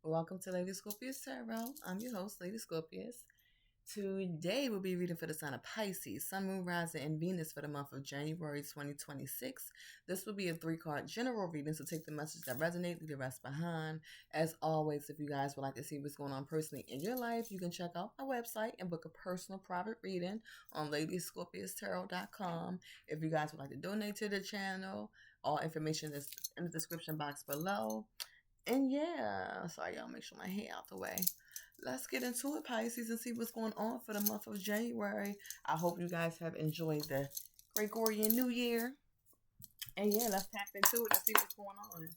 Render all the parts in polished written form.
Welcome to Ladyscorpius Tarot. I'm your host, Ladyscorpius. Today we'll be reading for the sign of Pisces, Sun, Moon, Rising, and Venus for the month of January 2026. This will be a 3-card general reading, so take the message that resonates, leave the rest behind. As always, if you guys would like to see what's going on personally in your life, you can check out my website and book a personal private reading on ladyscorpiustarot.com. If you guys would like to donate to the channel, all information is in the description box below. And yeah, sorry y'all, make sure my hair out the way. Let's get into it, Pisces, and see what's going on for the month of January. I hope you guys have enjoyed the Gregorian New Year. And yeah, let's tap into it and see what's going on.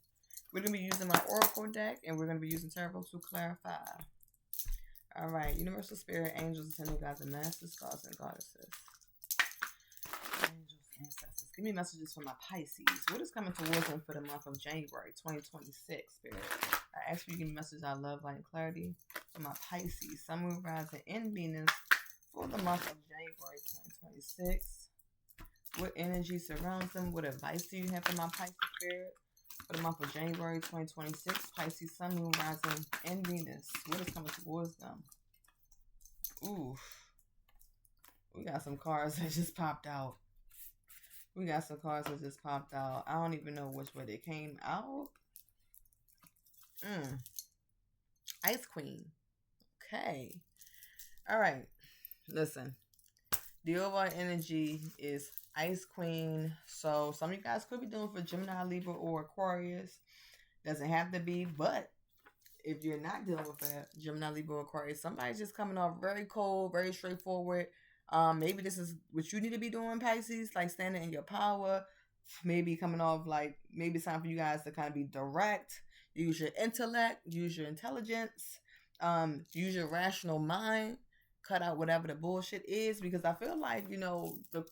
We're going to be using my Oracle deck, and we're going to be using Tarot to clarify. All right, Universal Spirit, Angels, Ascending Gods, and Masters, Gods, and Goddesses. Angels, Ancestors. Give me messages for my Pisces. What is coming towards them for the month of January 2026, Spirit? I ask for you to give me messages I love, light, and clarity for my Pisces, Sun, Moon, Rising, and Venus for the month of January 2026. What energy surrounds them? What advice do you have for my Pisces, Spirit? For the month of January 2026, Pisces, Sun, Moon, Rising, and Venus. What is coming towards them? Oof. We got some cards that just popped out. I don't even know which way they came out. Ice Queen. Okay. All right. Listen. The overall energy is Ice Queen. So some of you guys could be doing for Gemini, Libra, or Aquarius. Doesn't have to be, but if you're not dealing with a Gemini, Libra, or Aquarius, somebody's just coming off very cold, very straightforward. Maybe this is what you need to be doing, Pisces, like standing in your power. Maybe coming off like, maybe it's time for you guys to kind of be direct. Use your intellect, use your intelligence, use your rational mind. Cut out whatever the bullshit is, because I feel like, you know, the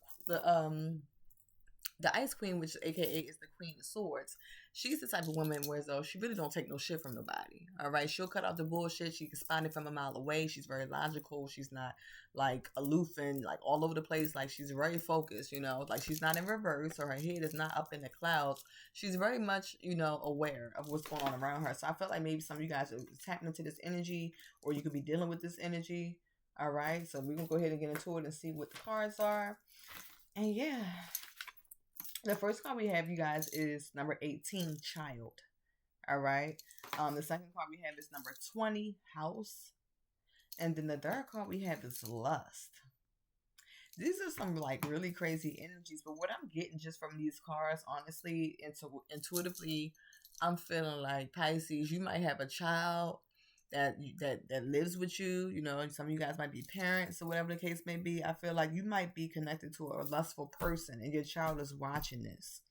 Ice Queen, which aka is the Queen of Swords, she's the type of woman where though she really don't take no shit from nobody. All right, she'll cut out the bullshit. She can spot it from a mile away. She's very logical. She's not like aloof and like all over the place. Like she's very focused. You know, like she's not in reverse or her head is not up in the clouds. She's very much, you know, aware of what's going on around her. So I feel like maybe some of you guys are tapping into this energy, or you could be dealing with this energy. All right, so we're gonna go ahead and get into it and see what the cards are. And yeah. The first card we have, you guys, is number 18, Child. All right. The second card we have is number 20, House. And then the third card we have is Lust. These are some like really crazy energies, but what I'm getting just from these cards, honestly, intuitively, I'm feeling like Pisces, you might have a child that lives with you. You know, some of you guys might be parents or whatever the case may be. I feel like you might be connected to a lustful person, and your child is watching this.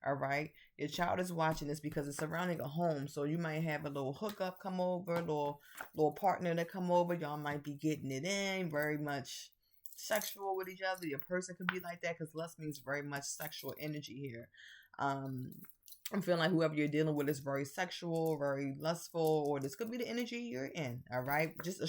All right, your child is watching this because it's surrounding a home. So you might have a little hookup come over, little partner that come over. Y'all might be getting it in, very much sexual with each other. Your person could be like that, because lust means very much sexual energy here. I'm feeling like whoever you're dealing with is very sexual, very lustful, or this could be the energy you're in. All right, this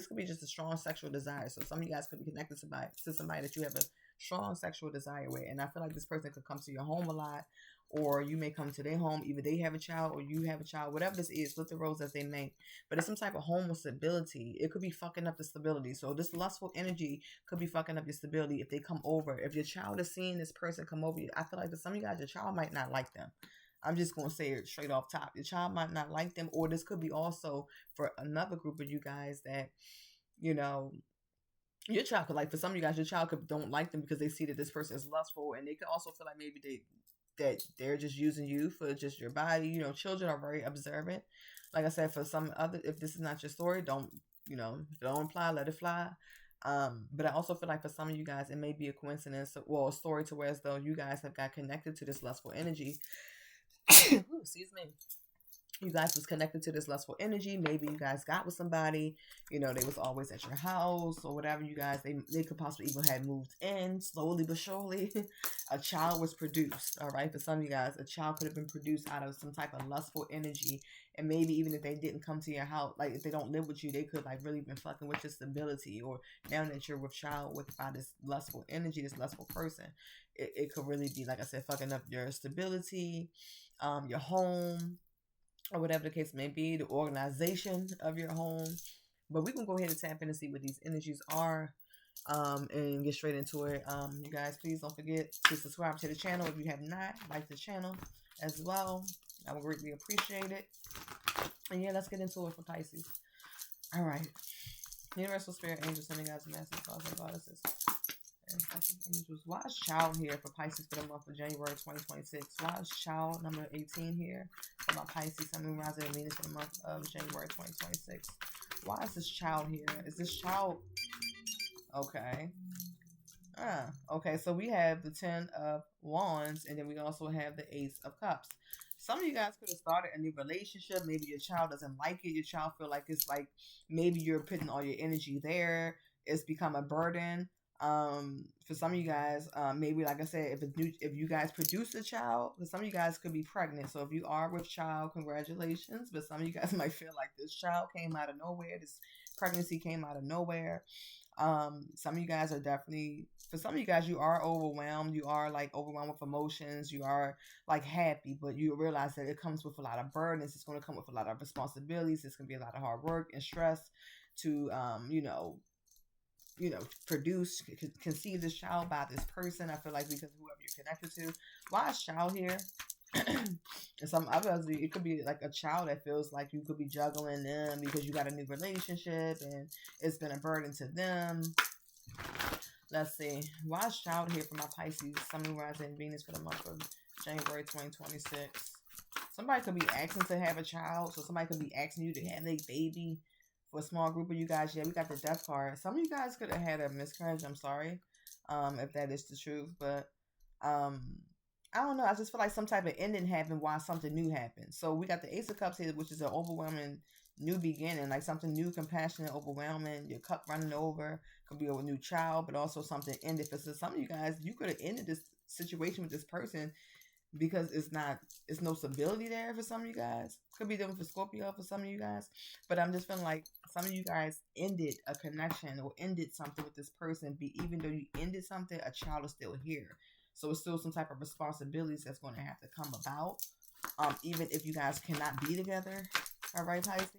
could be just a strong sexual desire. So some of you guys could be connected to somebody that you have a strong sexual desire with, and I feel like this person could come to your home a lot, or you may come to their home. Either they have a child or you have a child. Whatever this is, split the roles as they may. But it's some type of home with stability. It could be fucking up the stability. So this lustful energy could be fucking up your stability if they come over. If your child is seeing this person come over, I feel like for some of you guys, your child might not like them. I'm just going to say it straight off top. Your child might not like them, or this could be also for another group of you guys that, you know, your child could like, for some of you guys, your child don't like them because they see that this person is lustful, and they could also feel like maybe they're just using you for just your body. You know, children are very observant. Like I said, for some other, if this is not your story, don't apply, let it fly. But I also feel like for some of you guys, it may be a coincidence, well, a story to where as though you guys have got connected to this lustful energy. Ooh, excuse me. You guys was connected to this lustful energy. Maybe you guys got with somebody, you know, they was always at your house or whatever. You guys, they could possibly even have moved in slowly but surely. A child was produced. All right, for some of you guys, a child could have been produced out of some type of lustful energy. And maybe even if they didn't come to your house, like if they don't live with you, they could like really been fucking with your stability. Or now that you're with child by this lustful energy, this lustful person, it could really be, like I said, fucking up your stability, your home, or whatever the case may be, the organization of your home. But we can go ahead and tap in and see what these energies are, and get straight into it. You guys, please don't forget to subscribe to the channel if you have not. Like the channel as well. I would greatly appreciate it. And yeah, let's get into it for Pisces. All right. Universal Spirit, Angels, Sending Guides, and Masters, Gods, and Goddesses. And Angels. Why is child here for Pisces for the month of January 2026? Why is child number 18 here for my Pisces, Sun, Moon, Rising, and Venus for the month of January 2026? Why is this child here? Is this child... Okay. Okay, so we have the 10 of Wands, and then we also have the Ace of Cups. Some of you guys could have started a new relationship. Maybe your child doesn't like it. Your child feel like it's like maybe you're putting all your energy there. It's become a burden. For some of you guys, maybe like I said, if you guys produce a child, because some of you guys could be pregnant. So if you are with child, congratulations. But some of you guys might feel like this child came out of nowhere. This pregnancy came out of nowhere. Some of you guys are definitely, for some of you guys, you are overwhelmed. You are like overwhelmed with emotions. You are like happy, but you realize that it comes with a lot of burdens. It's going to come with a lot of responsibilities. It's going to be a lot of hard work and stress to, produce, conceive this child by this person. I feel like because whoever you're connected to, why is child here? And some obviously it could be like a child that feels like you could be juggling them because you got a new relationship and it's been a burden to them. Let's see. Why is child here for my Pisces, Sun, Moon, Rising, and Venus for the month of January 2026? Somebody could be asking to have a child, so somebody could be asking you to have a baby. For a small group of you guys, yeah, we got the death card. Some of you guys could have had a miscarriage. I'm sorry, if that is the truth, but I don't know. I just feel like some type of ending happened while something new happened. So we got the Ace of Cups here, which is an overwhelming new beginning, like something new, compassionate, overwhelming. Your cup running over could be a new child, but also something ended. For some of you guys, you could have ended this situation with this person because it's no stability there for some of you guys. Could be different for Scorpio for some of you guys. But I'm just feeling like some of you guys ended a connection or ended something with this person. Even though you ended something, a child is still here. So it's still some type of responsibilities that's going to have to come about. Even if you guys cannot be together. All right, Pisces?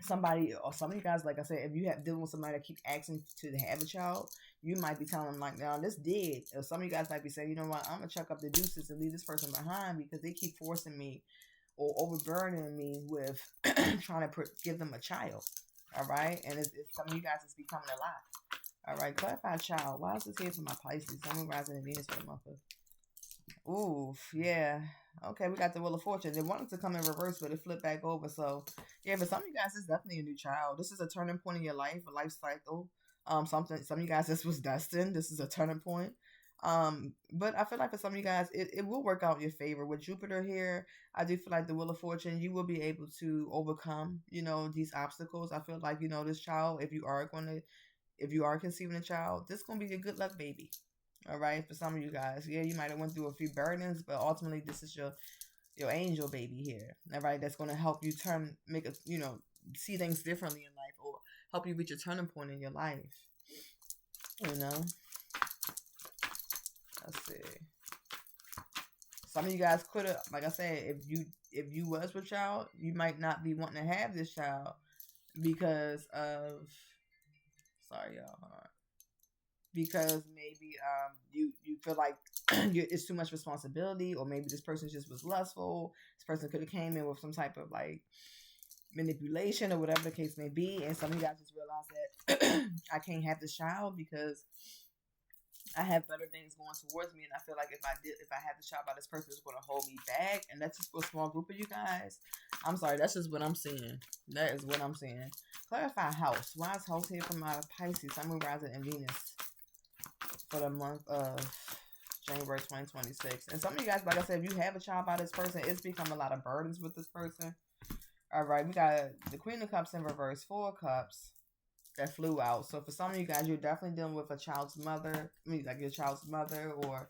Somebody or some of you guys, like I said, if you have dealing with somebody that keep asking to have a child, you might be telling them like, now this dead. Or some of you guys might be saying, you know what, I'm gonna chuck up the deuces and leave this person behind because they keep forcing me or overburdening me with trying to give them a child. All right, and it's some of you guys is becoming a lot. All right, clarify child. Why is this here for my Pisces? Sun, Rising, and Venus for the month of... Ooh, yeah. Okay, we got the Wheel of Fortune. They wanted to come in reverse, but it flipped back over. So, yeah, for some of you guys, it's definitely a new child. This is a turning point in your life, a life cycle. Some of you guys, this was destined. This is a turning point. But I feel like for some of you guys, it will work out in your favor. With Jupiter here, I do feel like the Wheel of Fortune, you will be able to overcome, these obstacles. I feel like, this child, if you are conceiving a child, this is going to be a good luck baby. All right, for some of you guys, yeah, you might have went through a few burdens, but ultimately this is your angel baby here. All right, that's going to help you see things differently in life, or help you reach a turning point in your life. Let's see. Some of you guys could have, like I said, if you was with child, you might not be wanting to have this child because of, sorry y'all, hold on. Because maybe you feel like it's too much responsibility, or maybe this person just was lustful. This person could have came in with some type of like manipulation or whatever the case may be, and some of you guys just realize that I can't have this child because I have better things going towards me, and I feel like if I have this child by this person, it's going to hold me back. And that's just for a small group of you guys. I'm sorry, that's just what I'm seeing. That is what I'm seeing. Clarify house. Why is house here for my Pisces, Sun, Moon, Rising, and Venus for the month of January 2026. And some of you guys, like I said, if you have a child by this person, it's become a lot of burdens with this person. All right, we got the Queen of Cups in reverse, Four of Cups that flew out. So for some of you guys, you're definitely dealing with a child's mother. Like your child's mother, or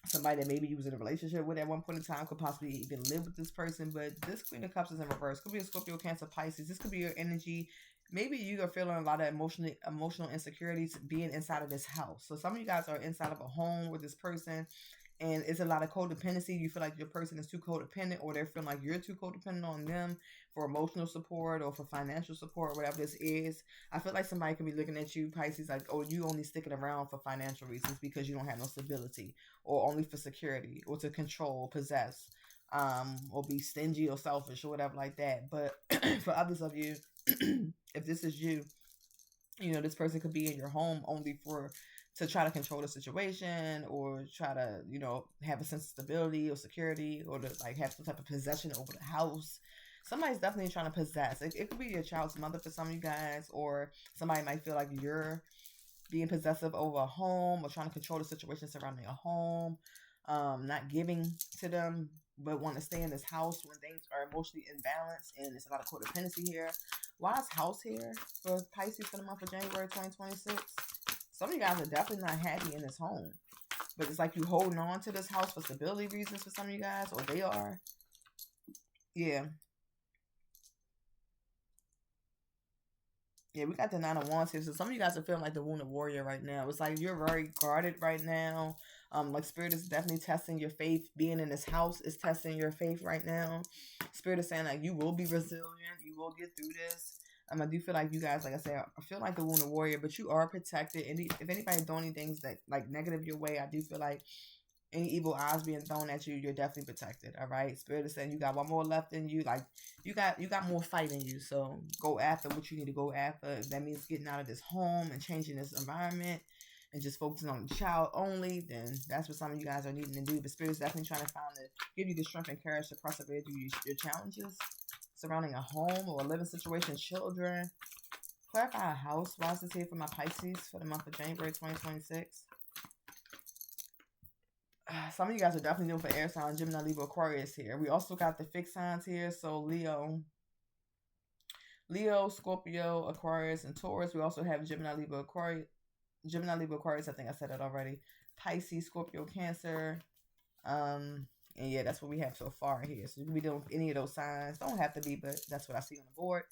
somebody that maybe you was in a relationship with at one point in time, could possibly even live with this person. But this Queen of Cups is in reverse. Could be a Scorpio, Cancer, Pisces. This could be your energy. Maybe you are feeling a lot of emotional insecurities being inside of this house. So some of you guys are inside of a home with this person, And it's a lot of codependency. You feel like your person is too codependent, or they're feeling like you're too codependent on them for emotional support or for financial support, or whatever this is. I feel like somebody could be looking at you, Pisces, like, oh, you only sticking around for financial reasons because you don't have no stability, or only for security, or to control, possess, or be stingy or selfish or whatever like that. But for others of you, if this is you, you know, this person could be in your home only for to try to control the situation, or try to, you know, have a sense of stability or security, or to like have some type of possession over the house. Somebody's definitely trying to possess. It could be your child's mother for some of you guys, or somebody might feel like you're being possessive over a home, or trying to control the situation surrounding a home, not giving to them, but want to stay in this house when things are emotionally imbalanced, and there's a lot of codependency here. Why is house here for Pisces for the month of January 2026? Some of you guys are definitely not happy in this home, but it's like you holding on to this house for stability reasons for some of you guys, or they are. Yeah. Yeah, we got the Nine of Wands here. So some of you guys are feeling like the Wounded Warrior right now. It's like you're very guarded right now. Like Spirit is definitely testing your faith. Being in this house is testing your faith right now. Spirit is saying like you will be resilient. You will get through this. I do feel like you guys, like I said, I feel like the Wounded Warrior, but you are protected. And if anybody doing any things that like negative your way, I do feel like any evil eyes being thrown at you, you're definitely protected. All right. Spirit is saying you got one more left in you. Like you got more fight in you. So go after what you need to go after. If that means getting out of this home and changing this environment and just focusing on the child only, then that's what some of you guys are needing to do. But Spirit's definitely trying to give you the strength and courage to persevere through your challenges surrounding a home or a living situation, children. Clarify a house. Why is this here for my Pisces for the month of January 2026? Some of you guys are definitely doing for air sign, Gemini, Libra, Aquarius here. We also got the fixed signs here. So Leo, Scorpio, Aquarius, and Taurus. We also have Gemini, Libra, Aquarius. I think I said that already. Pisces, Scorpio, Cancer. And yeah, that's what we have so far here. So you can be doing any of those signs. Don't have to be, but that's what I see on the board.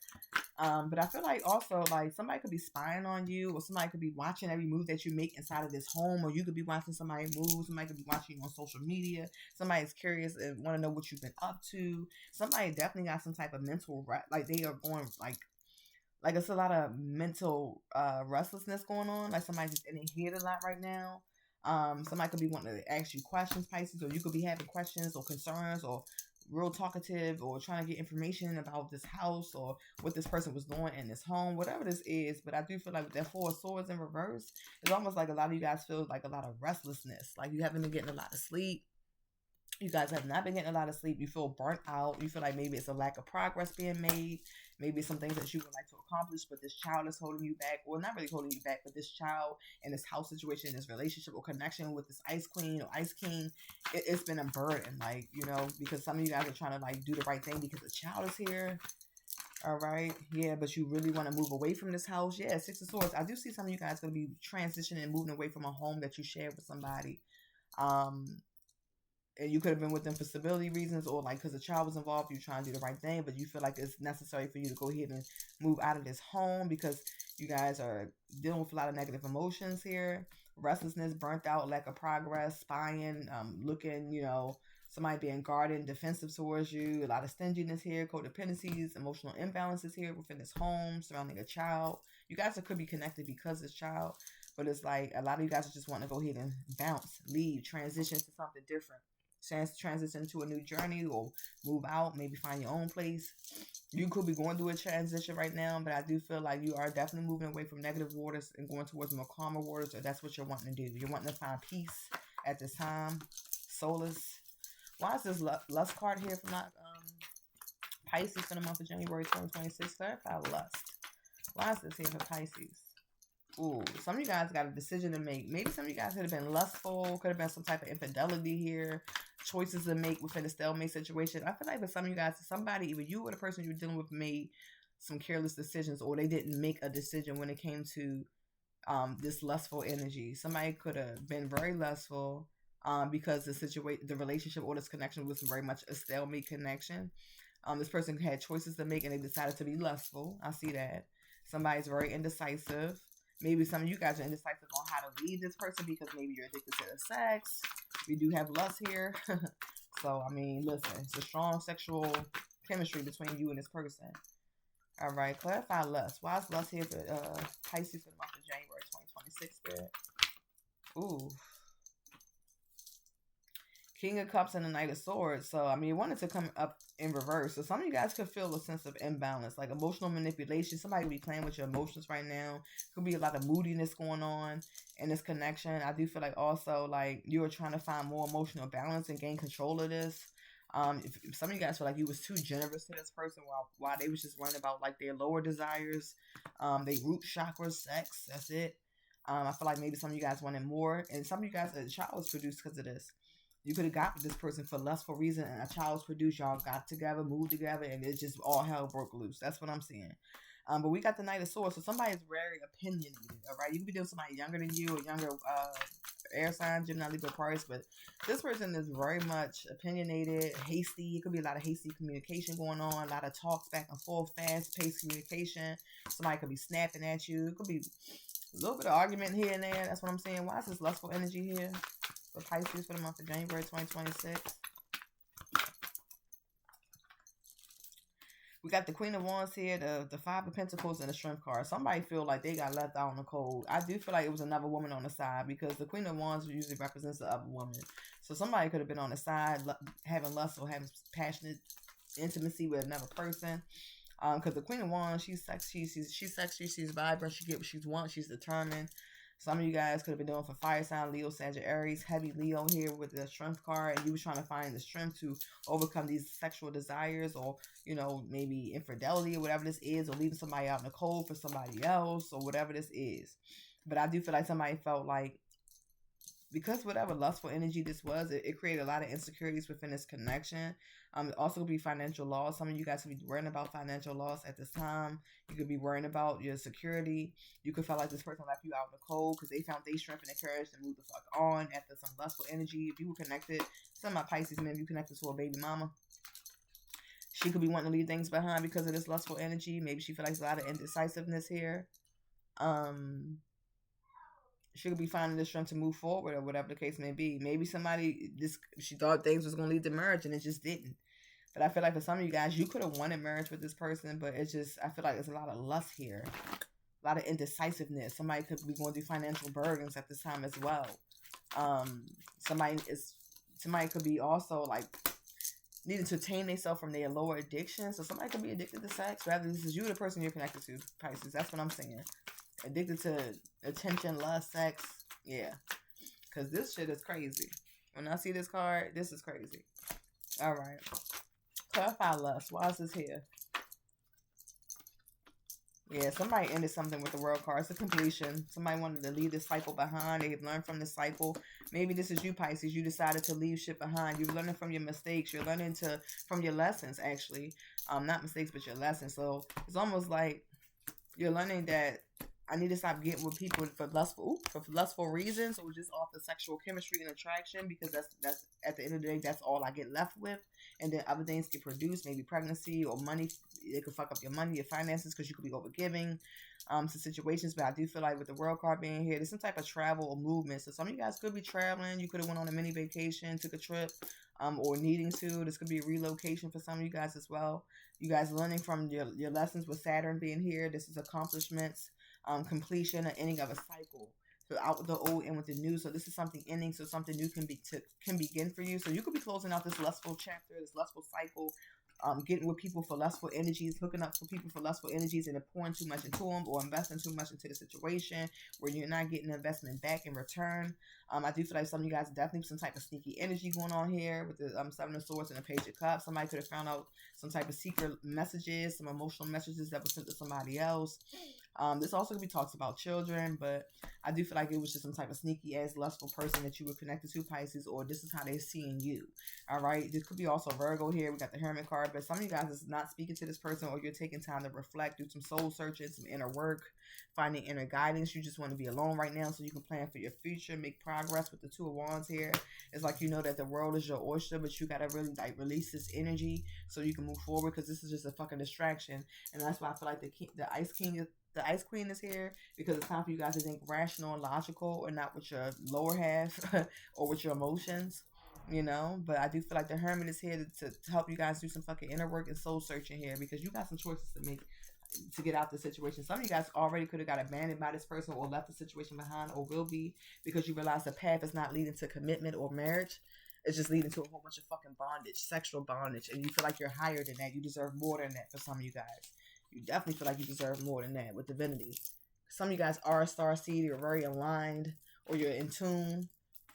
But I feel like also like somebody could be spying on you, or somebody could be watching every move that you make inside of this home, or you could be watching somebody move. Somebody could be watching you on social media. Somebody's curious and want to know what you've been up to. Somebody definitely got some type of mental like they are going like it's a lot of mental restlessness going on. Like somebody just in their head a lot right now. Somebody could be wanting to ask you questions, Pisces, or you could be having questions or concerns, or real talkative, or trying to get information about this house or what this person was doing in this home, whatever this is. But I do feel like with that Four of Swords in reverse, it's almost like a lot of you guys feel like a lot of restlessness, like you haven't been getting a lot of sleep. You guys have not been getting a lot of sleep. You feel burnt out. You feel like maybe it's a lack of progress being made. Maybe some things that you would like to accomplish, but this child is holding you back. Well, not really holding you back, but this child and this house situation, this relationship or connection with this Ice Queen or Ice King, it's been a burden. Like, you know, because some of you guys are trying to like do the right thing because the child is here. All right. Yeah, but you really want to move away from this house. Yeah, Six of Swords. I do see some of you guys going to be transitioning and moving away from a home that you shared with somebody. And you could have been with them for stability reasons, or like because the child was involved, you're trying to do the right thing, but you feel like it's necessary for you to go ahead and move out of this home because you guys are dealing with a lot of negative emotions here. Restlessness, burnt out, lack of progress, spying, looking, you know, somebody being guarded, defensive towards you, a lot of stinginess here, codependencies, emotional imbalances here within this home, surrounding a child. You guys could be connected because of this child, but it's like a lot of you guys are just wanting to go ahead and bounce, leave, transition to something different. Transition to a new journey, or move out, maybe find your own place. You could be going through a transition right now, but I do feel like you are definitely moving away from negative waters and going towards more calmer waters, or that's what you're wanting to do. You're wanting to find peace at this time. Solace. Why is this lust card here from my Pisces for the month of January 2026? Clarify lust. Why is this here for Pisces? Ooh, some of you guys got a decision to make. Maybe some of you guys could have been lustful, could have been some type of infidelity here, choices to make within a stalemate situation. I feel like for some of you guys, somebody, either you or the person you're dealing with, made some careless decisions, or they didn't make a decision when it came to this lustful energy. Somebody could have been very lustful because the relationship or this connection was very much a stalemate connection. This person had choices to make and they decided to be lustful. I see that. Somebody's very indecisive. Maybe some of you guys are indecisive on how to leave this person because maybe you're addicted to the sex. We do have lust here. So, I mean, listen, it's a strong sexual chemistry between you and this person. All right, clarify lust. Why is lust here for Pisces for the month of January 2026, Spirit? Ooh. King of Cups and the Knight of Swords. So, I mean, it wanted to come up in reverse. So, some of you guys could feel a sense of imbalance, like emotional manipulation. Somebody could be playing with your emotions right now. Could be a lot of moodiness going on in this connection. I do feel like also, like, you are trying to find more emotional balance and gain control of this. If some of you guys feel like you was too generous to this person while they was just worrying about, like, their lower desires, they root chakra, sex, that's it. I feel like maybe some of you guys wanted more. And some of you guys, a child was produced because of this. You could have got with this person for lustful reason, and a child was produced. Y'all got together, moved together, and it just all hell broke loose. That's what I'm seeing. But we got the Knight of Swords, so somebody's very opinionated. All right, you could be doing somebody younger than you, a younger air sign, Gemini, Libra, Aquarius, but this person is very much opinionated, hasty. It could be a lot of hasty communication going on, a lot of talks back and forth, fast-paced communication. Somebody could be snapping at you. It could be a little bit of argument here and there. That's what I'm saying. Why is this lustful energy here for Pisces for the month of January 2026? We got the Queen of Wands here, the Five of Pentacles, and the Strength card. Somebody feel like they got left out in the cold. I do feel like it was another woman on the side because the Queen of Wands usually represents the other woman. So somebody could have been on the side having lust or having passionate intimacy with another person. Because the Queen of Wands, she's sexy, she's vibrant, she get what she wants, she's determined. Some of you guys could have been doing for fire sign, Leo, Sagittarius, heavy Leo here with the Strength card, and you were trying to find the strength to overcome these sexual desires, or, you know, maybe infidelity or whatever this is, or leaving somebody out in the cold for somebody else, or whatever this is. But I do feel like somebody felt like, because whatever lustful energy this was, it created a lot of insecurities within this connection. It also could be financial loss. Some of you guys could be worrying about financial loss at this time. You could be worrying about your security. You could feel like this person left you out in the cold because they found their strength and their courage to move the fuck on after some lustful energy. If you were connected, some of my Pisces men, you connected to a baby mama. She could be wanting to leave things behind because of this lustful energy. Maybe she feels like there's a lot of indecisiveness here. She could be finding the strength to move forward or whatever the case may be. Maybe she thought things was going to lead to marriage and it just didn't. But I feel like for some of you guys, you could have wanted marriage with this person, but it's just, I feel like there's a lot of lust here. A lot of indecisiveness. Somebody could be going through financial burdens at this time as well. Somebody could be also like needing to tame themselves from their lower addiction. So somebody could be addicted to sex. Rather, this is you, the person you're connected to, Pisces. That's what I'm saying. Addicted to attention, lust, sex. Yeah. Because this shit is crazy. When I see this card, this is crazy. All right. Clarify lust. Why is this here? Yeah, somebody ended something with the World card. It's a completion. Somebody wanted to leave this cycle behind. They've learned from this cycle. Maybe this is you, Pisces. You decided to leave shit behind. You're learning from your mistakes. You're learning from your lessons, actually. Not mistakes, but your lessons. So it's almost like you're learning that I need to stop getting with people for lustful reasons, or just off the sexual chemistry and attraction, because that's at the end of the day, that's all I get left with. And then other things get produced, maybe pregnancy or money. It could fuck up your money, your finances, because you could be overgiving to situations. But I do feel like with the World card being here, there's some type of travel or movement. So some of you guys could be traveling. You could have went on a mini vacation, took a trip, or needing to. This could be a relocation for some of you guys as well. You guys learning from your lessons with Saturn being here. This is accomplishments. Completion or ending of a cycle. So out with the old and with the new. So this is something ending, so something new can begin for you. So you could be closing out this lustful chapter, this lustful cycle, getting with people for lustful energies, hooking up for people for lustful energies, and pouring too much into them, or investing too much into the situation where you're not getting the investment back in return. I do feel like some of you guys definitely some type of sneaky energy going on here with the Seven of Swords and the Page of Cups. Somebody could have found out some type of secret messages, some emotional messages that were sent to somebody else. This also could be talks about children, but I do feel like it was just some type of sneaky ass lustful person that you were connected to, Pisces, or this is how they're seeing you. All right, this could be also Virgo here. We got the Hermit card, but some of you guys is not speaking to this person, or you're taking time to reflect, do some soul searching, some inner work, finding inner guidance. You just want to be alone right now so you can plan for your future, make progress with the Two of Wands here. It's like you know that the world is your oyster, but you gotta really like release this energy so you can move forward, because this is just a fucking distraction. And that's why I feel like the Ice King The Ice Queen is here because it's time for you guys to think rational and logical and not with your lower half or with your emotions, you know. But I do feel like the Hermit is here to help you guys do some fucking inner work and soul searching here because you got some choices to make to get out the situation. Some of you guys already could have got abandoned by this person or left the situation behind or will be because you realize the path is not leading to commitment or marriage. It's just leading to a whole bunch of fucking bondage, sexual bondage. And you feel like you're higher than that. You deserve more than that for some of you guys. You definitely feel like you deserve more than that with divinity. Some of you guys are a star seed. You're very aligned or you're in tune.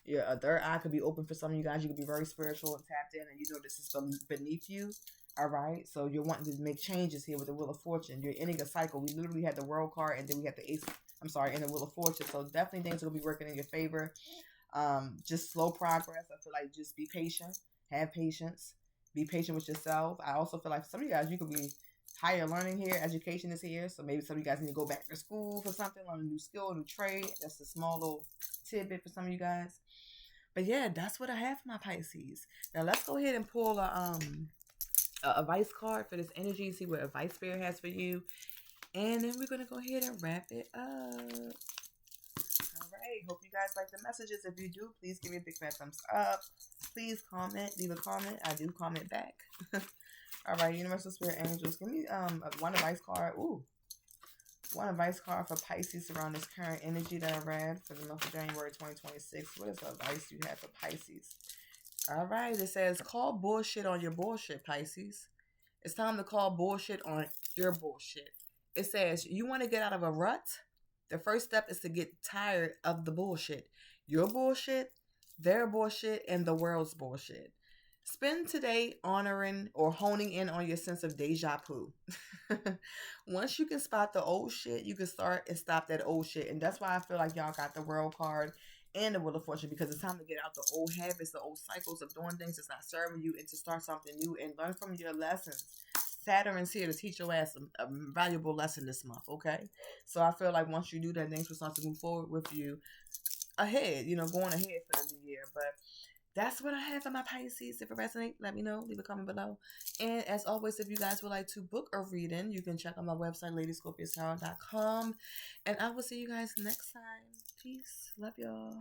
Your third eye could be open for some of you guys. You could be very spiritual and tapped in and you know this is beneath you. All right, so you're wanting to make changes here with the Wheel of Fortune. You're ending a cycle. We literally had the World card, and then we had the Ace. I'm sorry, and the Wheel of Fortune. So definitely things will be working in your favor. Just slow progress. I feel like just be patient. Have patience. Be patient with yourself. I also feel like some of you guys, you could be higher learning here. Education is here. So maybe some of you guys need to go back to school for something, learn a new skill, a new trade. That's a small little tidbit for some of you guys. But yeah, that's what I have for my Pisces. Now let's go ahead and pull a advice card for this energy, see what advice spirit has for you, and then we're gonna go ahead and wrap it up. All right, hope you guys like the messages. If you do, please give me a big fat thumbs up. Please comment, leave a comment. I do comment back. All right, Universal Spirit Angels, give me one advice card. Ooh, one advice card for Pisces around this current energy that I read for the month of January 2026. What is the advice you have for Pisces? All right, it says, call bullshit on your bullshit, Pisces. It's time to call bullshit on your bullshit. It says, you want to get out of a rut? The first step is to get tired of the bullshit. Your bullshit, their bullshit, and the world's bullshit. Spend today honoring or honing in on your sense of deja vu. Once you can spot the old shit, you can start and stop that old shit. And that's why I feel like y'all got the World card and the Wheel of Fortune, because it's time to get out the old habits, the old cycles of doing things that's not serving you, and to start something new and learn from your lessons. Saturn's here to teach your ass a valuable lesson this month, okay? So I feel like once you do that, things will start to move forward with you ahead, you know, going ahead for the new year. But that's what I have for my Pisces. If it resonates, let me know. Leave a comment below. And as always, if you guys would like to book a reading, you can check out my website, ladyscorpiustarot.com. And I will see you guys next time. Peace. Love y'all.